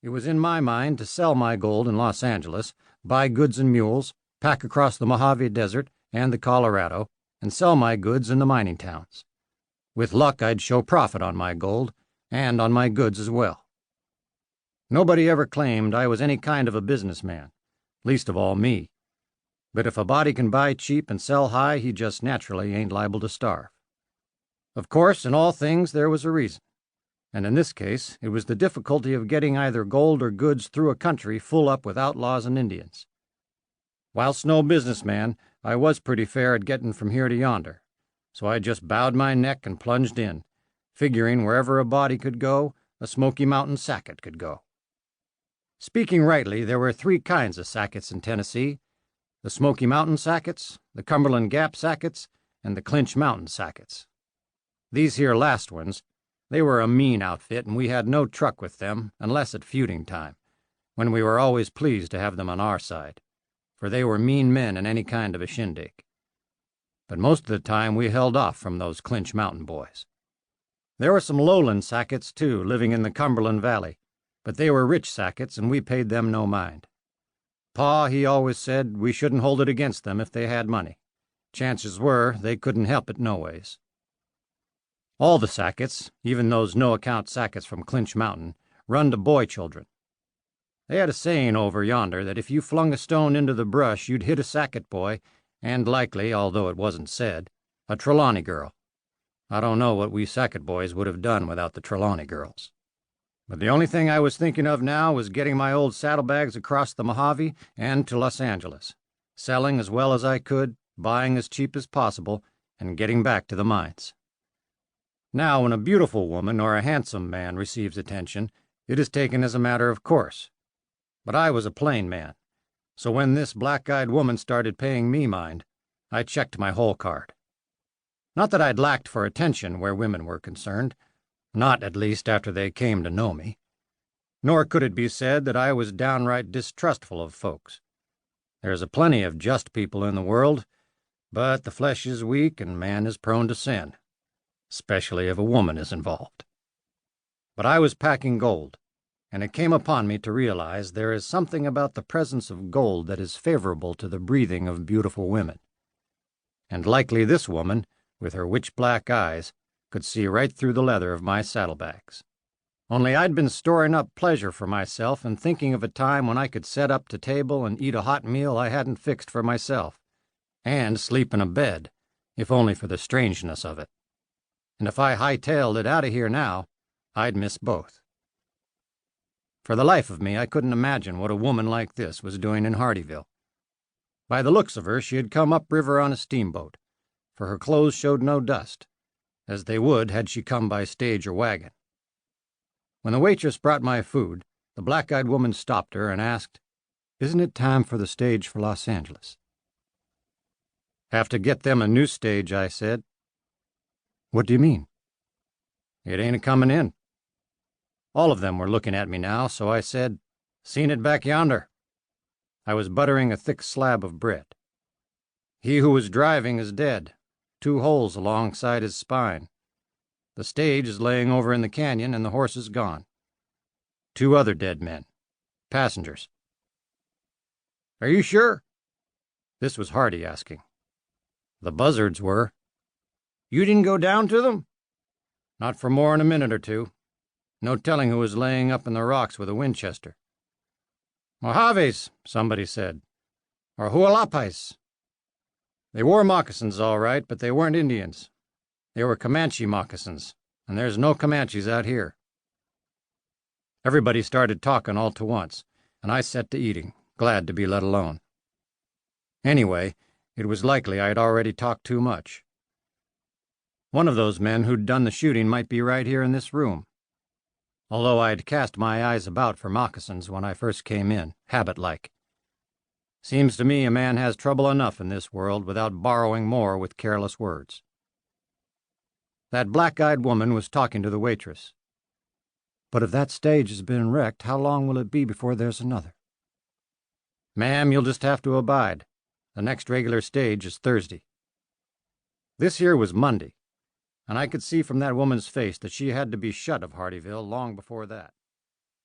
It was in my mind to sell my gold in Los Angeles, buy goods and mules, pack across the Mojave Desert and the Colorado, and sell my goods in the mining towns. With luck, I'd show profit on my gold, and on my goods as well. Nobody ever claimed I was any kind of a businessman, least of all me. But if a body can buy cheap and sell high, he just naturally ain't liable to starve. Of course, in all things there was a reason, and in this case it was the difficulty of getting either gold or goods through a country full up with outlaws and Indians. Whilst no businessman, I was pretty fair at getting from here to yonder, so I just bowed my neck and plunged in, figuring wherever a body could go, a Smoky Mountain Sackett could go. Speaking rightly, there were three kinds of Sacketts in Tennessee: the Smoky Mountain Sacketts, the Cumberland Gap Sacketts, and the Clinch Mountain Sacketts. These here last ones, they were a mean outfit, and we had no truck with them unless at feuding time, when we were always pleased to have them on our side, for they were mean men in any kind of a shindig. But most of the time we held off from those Clinch Mountain boys. There were some lowland Sacketts, too, living in the Cumberland Valley, but they were rich Sacketts, and we paid them no mind. Pa, he always said we shouldn't hold it against them if they had money. Chances were they couldn't help it no ways. All the Sacketts, even those no-account Sacketts from Clinch Mountain, run to boy children. They had a saying over yonder that if you flung a stone into the brush, you'd hit a Sackett boy, and likely, although it wasn't said, a Trelawney girl. I don't know what we Sackett boys would have done without the Trelawney girls. But the only thing I was thinking of now was getting my old saddlebags across the Mojave and to Los Angeles, selling as well as I could, buying as cheap as possible, and getting back to the mines. Now, when a beautiful woman or a handsome man receives attention, it is taken as a matter of course. But I was a plain man, so when this black-eyed woman started paying me mind, I checked my hole card. Not that I'd lacked for attention where women were concerned, not, at least, after they came to know me. Nor could it be said that I was downright distrustful of folks. There's a plenty of just people in the world, but the flesh is weak and man is prone to sin, especially if a woman is involved. But I was packing gold, and it came upon me to realize there is something about the presence of gold that is favorable to the breathing of beautiful women. And likely this woman, with her witch-black eyes, could see right through the leather of my saddlebags. Only I'd been storing up pleasure for myself and thinking of a time when I could set up to table and eat a hot meal I hadn't fixed for myself, and sleep in a bed, if only for the strangeness of it. And if I hightailed it out of here now, I'd miss both. For the life of me, I couldn't imagine what a woman like this was doing in Hardyville. By the looks of her, she had come upriver on a steamboat, for her clothes showed no dust, as they would had she come by stage or wagon. When the waitress brought my food, the black-eyed woman stopped her and asked, "Isn't it time for the stage for Los Angeles?" "Have to get them a new stage," I said. "What do you mean?" "It ain't a-comin' in." All of them were looking at me now, so I said, "Seen it back yonder." I was buttering a thick slab of bread. "He who was driving is dead, 2 holes alongside his spine. The stage is laying over in the canyon, and the horse is gone. 2 other dead men, passengers." "Are you sure?" This was Hardy asking. "The buzzards were." "You didn't go down to them?" "Not for more'n a minute or two. No telling who was laying up in the rocks with a Winchester." "Mojaves," somebody said, "or Hualapais." "They wore moccasins, all right, but they weren't Indians. They were Comanche moccasins, and there's no Comanches out here." Everybody started talking all to once, and I set to eating, glad to be let alone. Anyway, it was likely I had already talked too much. One of those men who'd done the shooting might be right here in this room, although I'd cast my eyes about for moccasins when I first came in, habit-like. Seems to me a man has trouble enough in this world without borrowing more with careless words. That black-eyed woman was talking to the waitress. "But if that stage has been wrecked, how long will it be before there's another?" "Ma'am, you'll just have to abide. The next regular stage is Thursday." This here was Monday, and I could see from that woman's face that she had to be shut of Hardyville long before that.